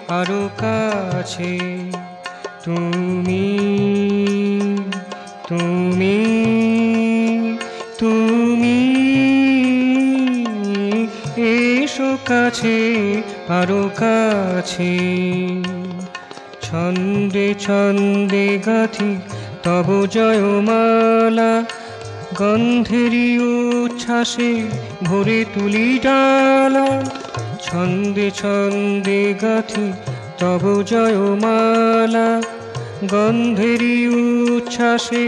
আরো কাছে। তুমি তুমি তুমি এসো কাছে, আরো কাছে। ছন্দে ছন্দে গাথি তব জয়মালা, গন্ধেরি উচ্ছ্বাসে ভরে তুলি ডালা। ছন্দে ছন্দে গাথি তব জয়মালা, গন্ধেরি উচ্ছ্বাসে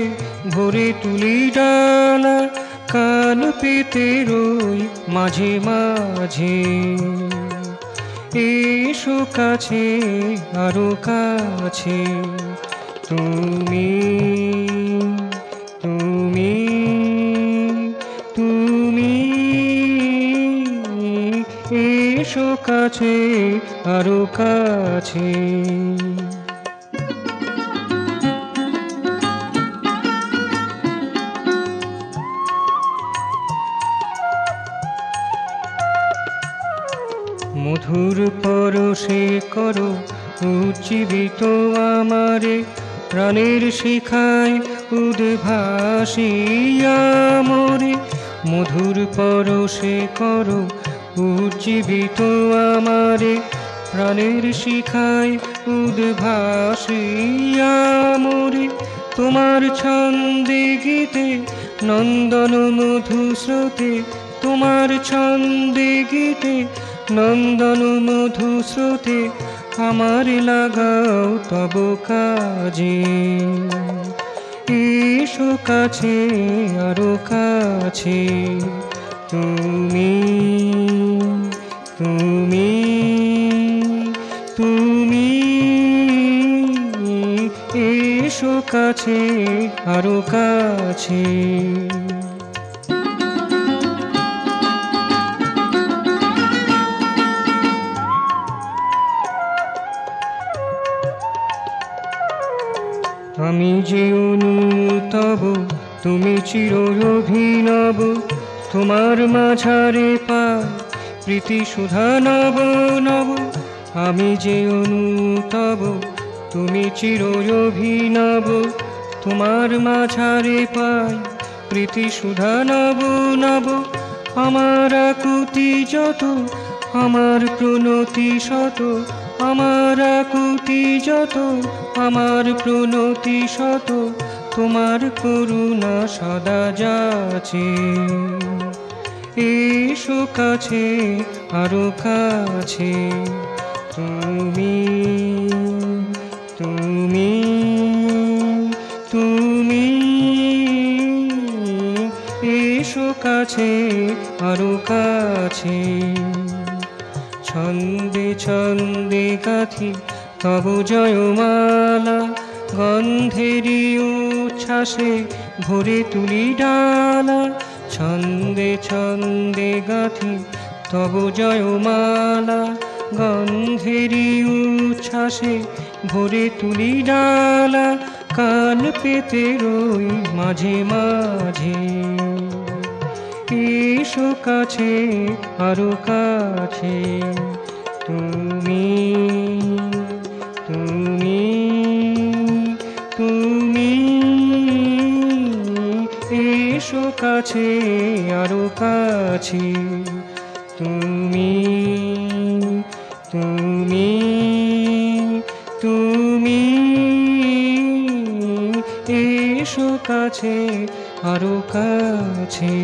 ভরে তুলি ডালা। কান পেতে রই মাঝে মাঝে, এসো কাছে, আরো কাছে। তুমি তুমি তুমি এসো কাছে, আরো কাছে। মধুর পরশে করো উজ্জীবিত আমারে, প্রাণের শিখায় উদ্ভাসিয়া মোরে। মধুর পরশে করো উজ্জীবিত আমারে, প্রাণের শিখায় উদ্ভাসিয়া মোরে। তোমার ছন্দে গীতে নন্দন মধু স্রোতে, তোমার ছন্দে গীতে নন্দন মধু স্রোতে, আমার লাগাও তব কাজে। এসো কাছে, আরো কাছে। তুমি তুমি তুমি এসো কাছে, আরো কাছে। আমি যে অনুতব, তুমি চির অভিনব। তোমার মাঝারে পাই প্রীতি সুধা নব নব। আমি যে অনুতব, তুমি চির অভিনব। তোমার মাঝারে পাই প্রীতি সুধা নব নব। আমার আকুতি যত, আমার প্রণতি শত। আমার আকুতি যত, আমার প্রণতি শত। তোমার করুণা সদা যাচে। এসো কাছে, আরো কাছে। তুমি তুমি তুমি এসো কাছে, আরো কাছে। ছন্দে ছন্দে গাথি তব জয়মালা, গন্ধেরি উচ্ছ্বাসে ভরে তুলি ডালা। ছন্দে ছন্দে গাথি তব জয়মালা, গন্ধেরি উচ্ছ্বাসে ভরে তুলি ডালা। কান পেতে রই মাঝে মাঝে, এসো কাছে, আরো কাছে। তুমি তুমি তুমি এসো কাছে, আরো কাছে। তুমি তুমি তুমি এসো কাছে, আরো কাছে।